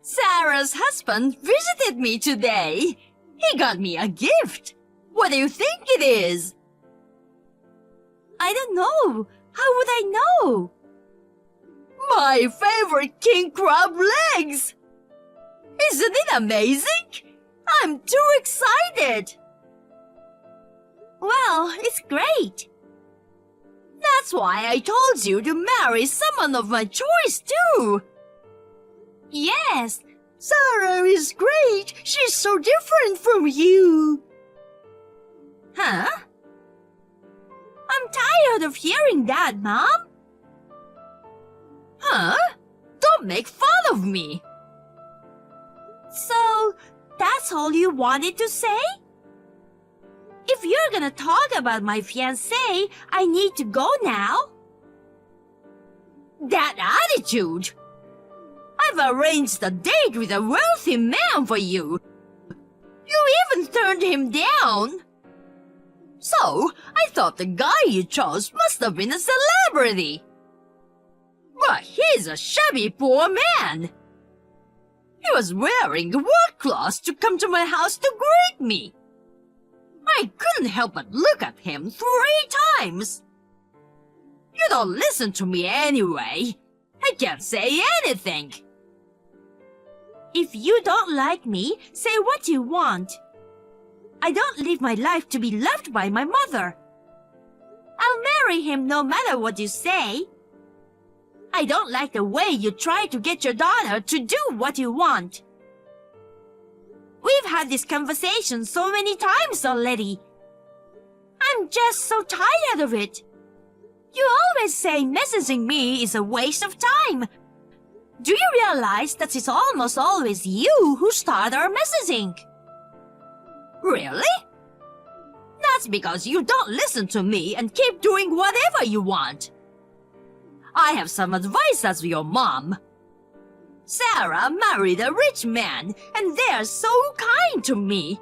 Sarah's husband visited me today. He got me a gift. What do you think it is? I don't know. How would I know? My favorite king crab legs! Isn't it amazing? I'm too excited! Well, it's great. That's why I told you to marry someone of my choice too. Yes, Sarah is great. She's so different from you. Huh? I'm tired of hearing that, Mom. Huh? Don't make fun of me. So, that's all you wanted to say? If you're gonna talk about my fiancé, I need to go now. That attitude! I've arranged a date with a wealthy man for you. You even turned him down. So, I thought the guy you chose must have been a celebrity. But he's a shabby poor man. He was wearing work clothes to come to my house to greet me. I couldn't help but look at him 3 times. You don't listen to me anyway. I can't say anything. If you don't like me, say what you want. I don't live my life to be loved by my mother. I'll marry him no matter what you say. I don't like the way you try to get your daughter to do what you want. We've had this conversation so many times already. I'm just so tired of it. You always say messaging me is a waste of time. Do you realize that it's almost always you who start our messaging? Really? That's because you don't listen to me and keep doing whatever you want. I have some advice as your mom. Sarah married a rich man, and they're so kind to me.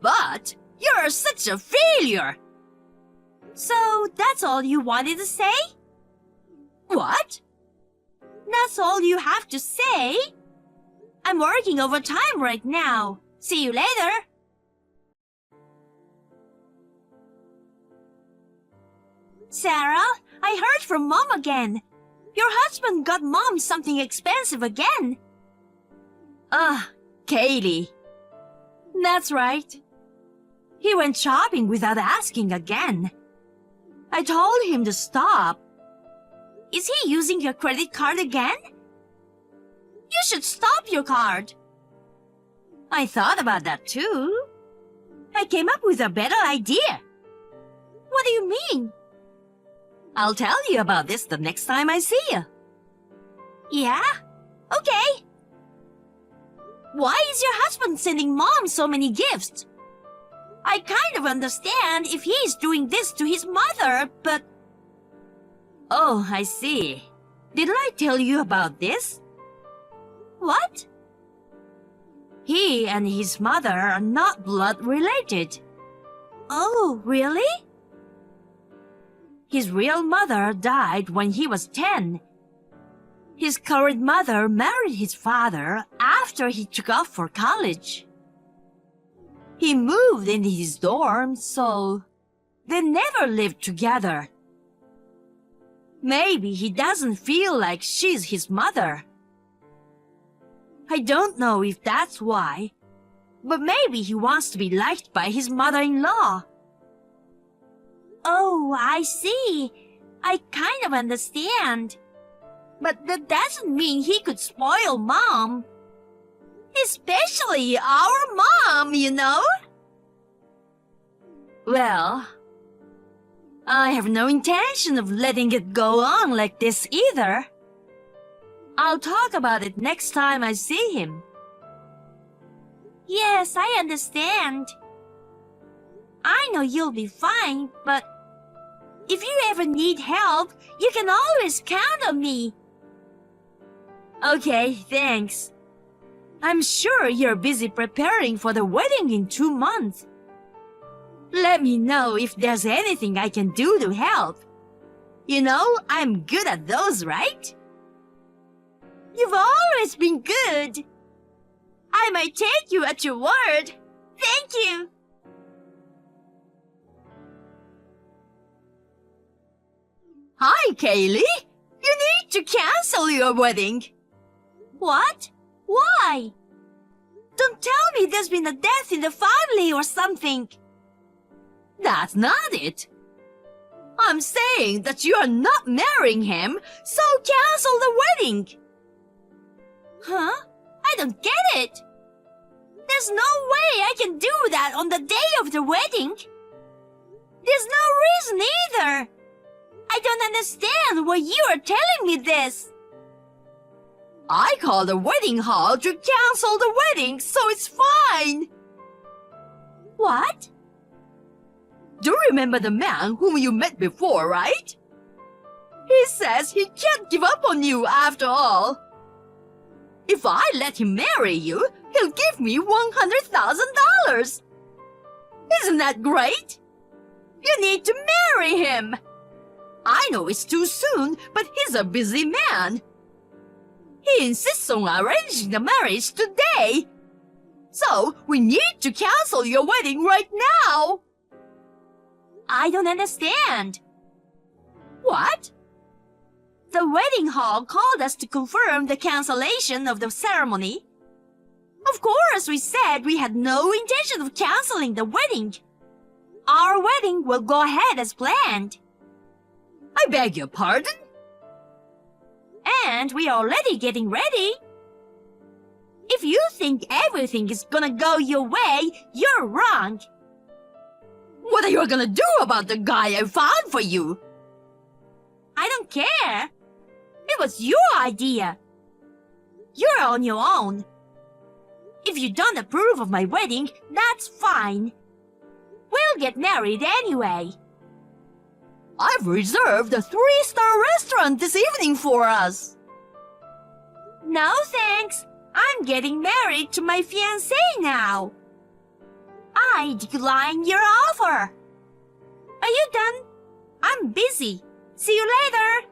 But you're such a failure. So that's all you wanted to say? What? That's all you have to say? I'm working overtime right now. See you later. Sarah, I heard from Mom again. Your husband got Mom something expensive again. Kaylee. That's right. He went shopping without asking again. I told him to stop. Is he using your credit card again? You should stop your card. I thought about that too. I came up with a better idea. What do you mean? I'll tell you about this the next time I see you. Yeah? Okay. Why is your husband sending Mom so many gifts? I kind of understand if he's doing this to his mother, but... Oh, I see. Didn't I tell you about this? What? He and his mother are not blood related. Oh, really? His real mother died when he was 10. His current mother married his father after he took off for college. He moved in his dorm, so they never lived together. Maybe he doesn't feel like she's his mother. I don't know if that's why, but maybe he wants to be liked by his mother-in-law. Oh, I see. I kind of understand. But that doesn't mean he could spoil Mom. Especially our mom, you know? Well, I have no intention of letting it go on like this either. I'll talk about it next time I see him. Yes, I understand. I know you'll be fine, but if you ever need help, you can always count on me. Okay, thanks. I'm sure you're busy preparing for the wedding in 2 months. Let me know if there's anything I can do to help. You know, I'm good at those, right? You've always always been good. I might take you at your word. Thank you. Hi, Kaylee. You need to cancel your wedding. What? Why? Don't tell me there's been a death in the family or something. That's not it. I'm saying that you are not marrying him, so cancel the wedding. Huh? I don't get it. There's no way I can do that on the day of the wedding. There's no reason either. I don't understand why you are telling me this. I called the wedding hall to cancel the wedding, so it's fine. What? Do you remember the man whom you met before, right? He says he can't give up on you after all. If I let him marry you, he'll give me $100,000. Isn't that great? You need to marry him. I know it's too soon, but he's a busy man. He insists on arranging the marriage today. So we need to cancel your wedding right now. I don't understand. What? The wedding hall called us to confirm the cancellation of the ceremony. Of course, we said we had no intention of canceling the wedding. Our wedding will go ahead as planned. I beg your pardon? And we are already getting ready. If you think everything is gonna go your way, you're wrong. What are you gonna do about the guy I found for you? I don't care. It was your idea. You're on your own. If you don't approve of my wedding, that's fine. We'll get married anyway. I've reserved a 3-star restaurant this evening for us. No thanks. I'm getting married to my fiancé now. I decline your offer. Are you done? I'm busy. See you later.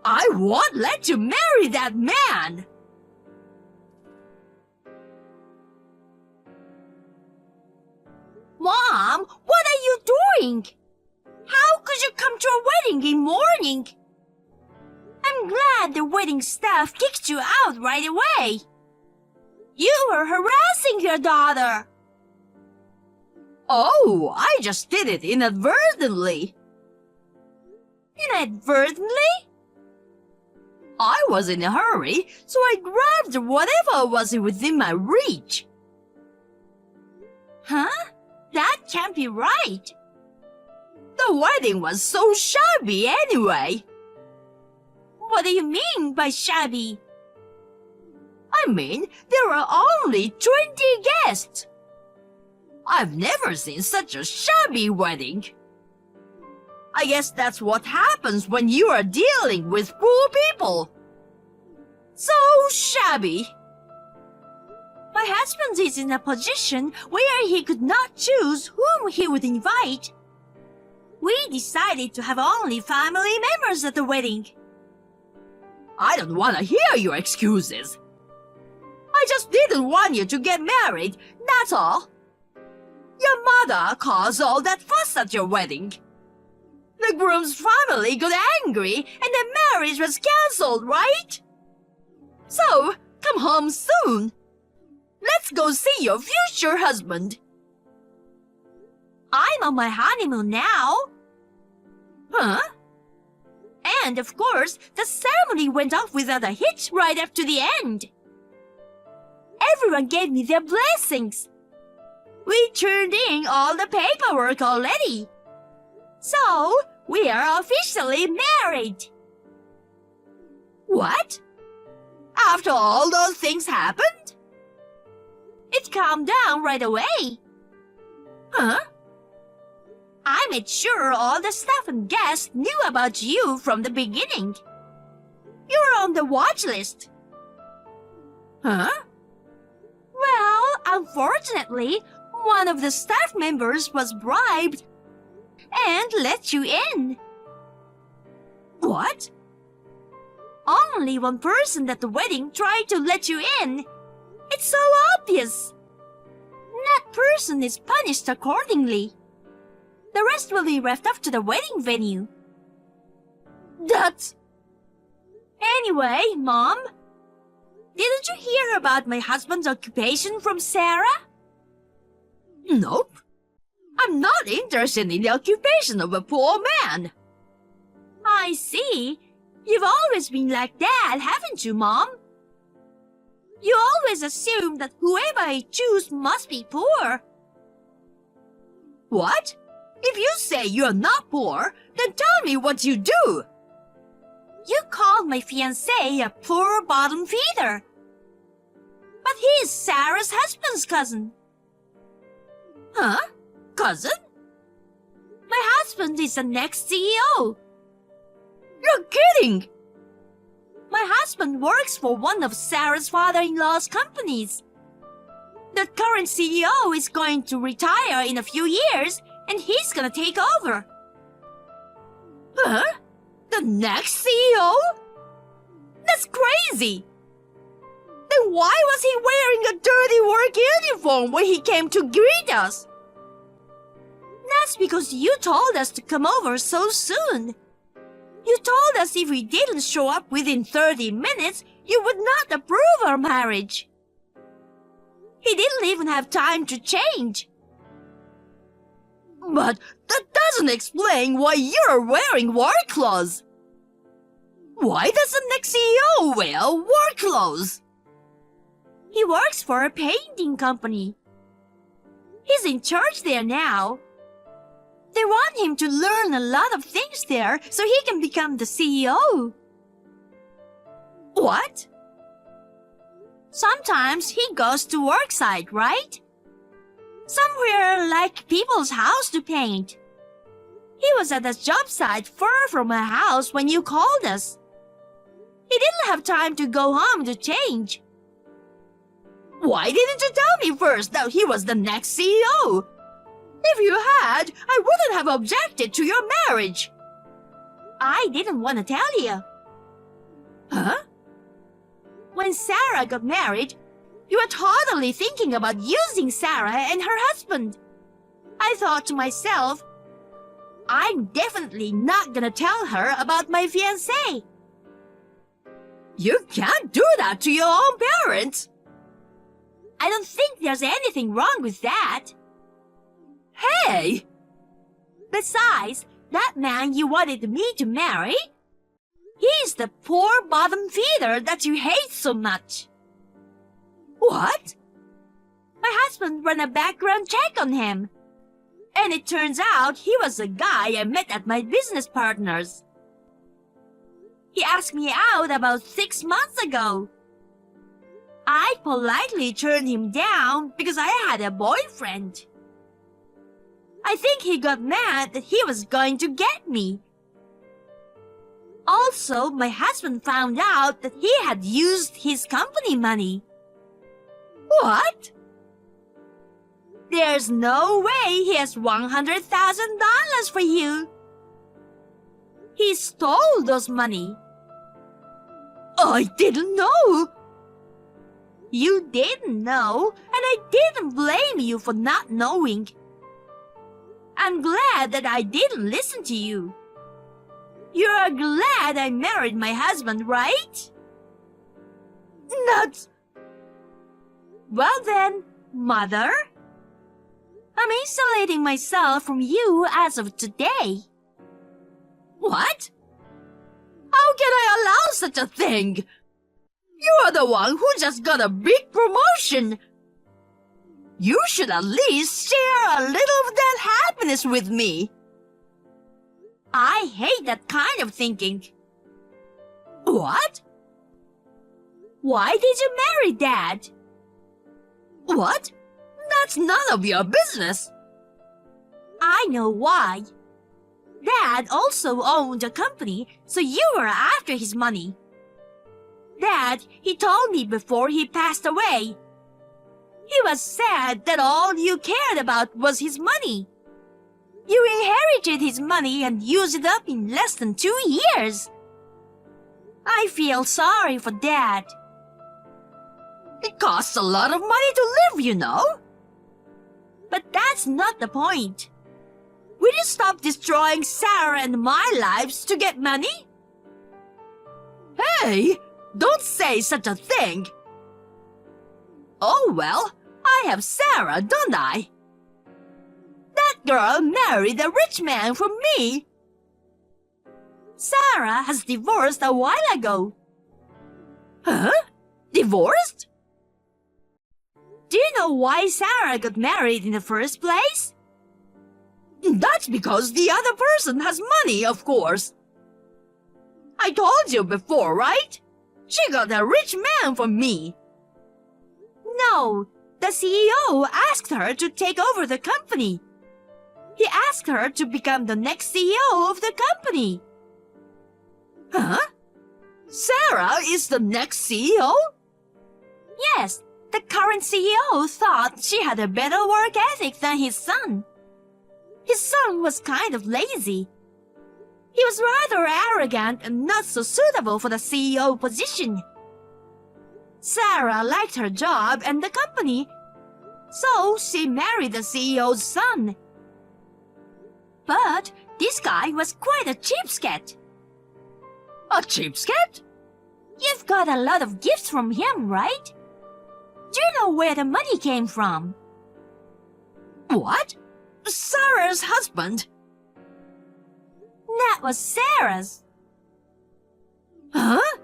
I won't let you marry that man. Mom, what are you doing? How could you come to a wedding in morning? I'm glad the wedding staff kicked you out right away. You were harassing your daughter. Oh, I just did it inadvertently. Inadvertently? I was in a hurry, so I grabbed whatever was within my reach. Huh? That can't be right. The wedding was so shabby anyway. What do you mean by shabby? I mean, there were only 20 guests. I've never seen such a shabby wedding. I guess that's what happens when you are dealing with poor people. So shabby. My husband is in a position where he could not choose whom he would invite. We decided to have only family members at the wedding. I don't want to hear your excuses. I just didn't want you to get married, that's all. Your mother caused all that fuss at your wedding. The groom's family got angry and the marriage was cancelled, right? So, come home soon. Let's go see your future husband. I'm on my honeymoon now. Huh? And of course, the ceremony went off without a hitch right up to the end. Everyone gave me their blessings. We turned in all the paperwork already. So, we are officially married. What? After all those things happened? It calmed down right away. Huh? I made sure all the staff and guests knew about you from the beginning. You were on the watch list. Huh? Well, unfortunately, one of the staff members was bribed and let you in. What? only one person at the wedding tried to let you in. It's so obvious. That person is punished accordingly. The rest will be left up to the wedding venue. That's... Anyway, Mom, didn't you hear about my husband's occupation from Sarah? Nope. I'm not interested in the occupation of a poor man. I see. You've always been like that, haven't you, Mom? You always assume that whoever I choose must be poor. What? If you say you're not poor, then tell me what you do. You called my fiancé a poor bottom feeder. But he is Sarah's husband's cousin. Huh? Cousin? My husband is the next CEO. You're kidding! My husband works for one of Sarah's father-in-law's companies. The current CEO is going to retire in a few years, and he's gonna take over. Huh? The next CEO? That's crazy! Then why was he wearing a dirty work uniform when he came to greet us? That's because you told us to come over so soon. You told us if we didn't show up within 30 minutes, you would not approve our marriage. He didn't even have time to change. But that doesn't explain why you're wearing work clothes. Why does the next CEO wear work clothes? He works for a painting company. He's in charge there now. They want him to learn a lot of things there so he can become the CEO. What? Sometimes he goes to work site, right? Somewhere like people's house to paint. He was at a job site far from my house when you called us. He didn't have time to go home to change. Why didn't you tell me first that he was the next CEO? If you had, I wouldn't have objected to your marriage. I didn't want to tell you. Huh? When Sarah got married, you were totally thinking about using Sarah and her husband. I thought to myself, I'm definitely not gonna tell her about my fiancé. You can't do that to your own parents. I don't think there's anything wrong with that. Hey! Besides, that man you wanted me to marry, he's the poor bottom feeder that you hate so much. What? My husband ran a background check on him. And it turns out he was a guy I met at my business partner's. He asked me out about 6 months ago. I politely turned him down because I had a boyfriend. I think he got mad that he was going to get me. Also, my husband found out that he had used his company money. What? There's no way he has $100,000 for you. He stole those money. I didn't know. You didn't know, and I didn't blame you for not knowing. I'm glad that I didn't listen to you. You're glad I married my husband, right? Nuts! Well then, Mother, I'm isolating myself from you as of today. What? How can I allow such a thing? You are the one who just got a big promotion. You should at least share a little of that happiness with me. I hate that kind of thinking. What? Why did you marry Dad? What? That's none of your business. I know why. Dad also owned a company, so you were after his money. Dad, he told me before he passed away. He was sad that all you cared about was his money. You inherited his money and used it up in less than 2 years. I feel sorry for Dad. It costs a lot of money to live, you know. But that's not the point. Will you stop destroying Sarah and my lives to get money? Hey, don't say such a thing. Oh well, I have Sarah, don't I? That girl married a rich man for me. Sarah has divorced a while ago. Huh? Divorced? Do you know why Sarah got married in the first place? That's because the other person has money, of course. I told you before, right? She got a rich man for me. No, the CEO asked her to take over the company. He asked her to become the next CEO of the company. Huh? Sarah is the next CEO? Yes, the current CEO thought she had a better work ethic than his son. His son was kind of lazy. He was rather arrogant and not so suitable for the CEO position. Sarah liked her job and the company, so she married the CEO's son. But this guy was quite a cheapskate. A cheapskate? You've got a lot of gifts from him, right? Do you know where the money came from? What? Sarah's husband? That was Sarah's. Huh?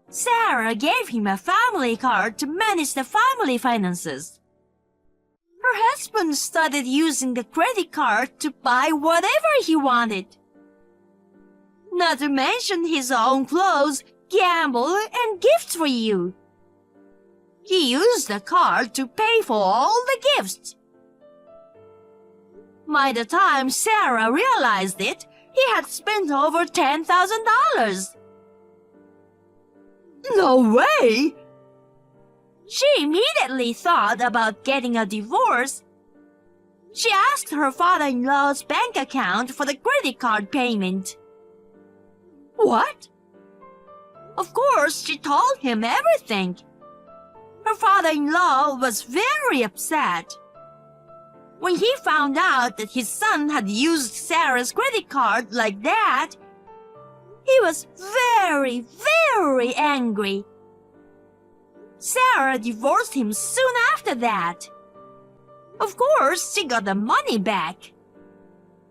Sarah gave him a family card to manage the family finances. Her husband started using the credit card to buy whatever he wanted. Not to mention his own clothes, gamble, and gifts for you. He used the card to pay for all the gifts. By the time Sarah realized it, he had spent over $10,000. No way! She immediately thought about getting a divorce. She asked her father-in-law's bank account for the credit card payment. What? Of course, she told him everything. Her father-in-law was very upset. When he found out that his son had used Sarah's credit card like that, he was very, very angry. Sarah divorced him soon after that. Of course, she got the money back.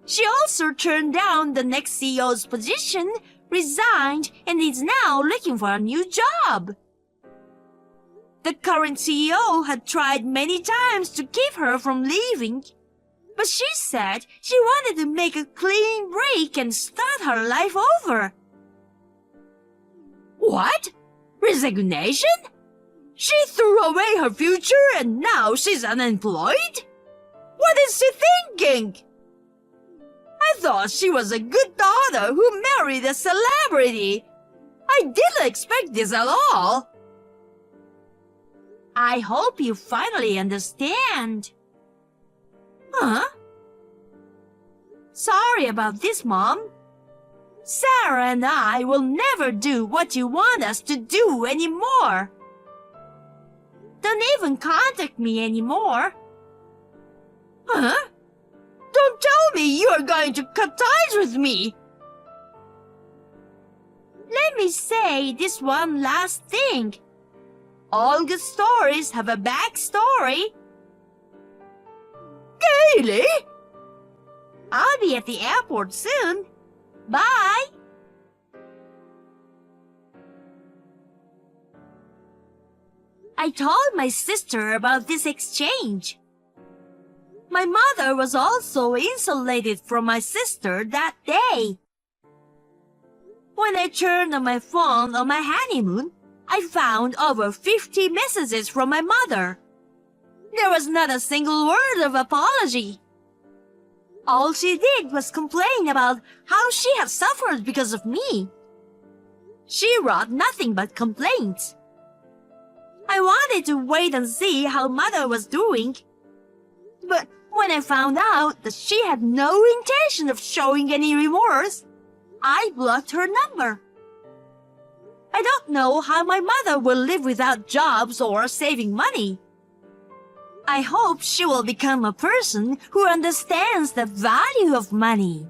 She also turned down the next CEO's position, resigned, and is now looking for a new job. The current CEO had tried many times to keep her from leaving, but she said she wanted to make a clean break and start her life over. What? Resignation? She threw away her future and now she's unemployed? What is she thinking? I thought she was a good daughter who married a celebrity. I didn't expect this at all. I hope you finally understand. Huh? Sorry about this, Mom. Sarah and I will never do what you want us to do anymore. Don't even contact me anymore. Huh? Don't tell me you are going to cut ties with me. Let me say this one last thing. All good stories have a backstory. Kaylee? I'll be at the airport soon. Bye! I told my sister about this exchange. My mother was also insulated from my sister that day. When I turned on my phone on my honeymoon, I found over 50 messages from my mother. There was not a single word of apology. All she did was complain about how she had suffered because of me. She wrote nothing but complaints. I wanted to wait and see how Mother was doing. But when I found out that she had no intention of showing any remorse, I blocked her number. I don't know how my mother will live without jobs or saving money. I hope she will become a person who understands the value of money.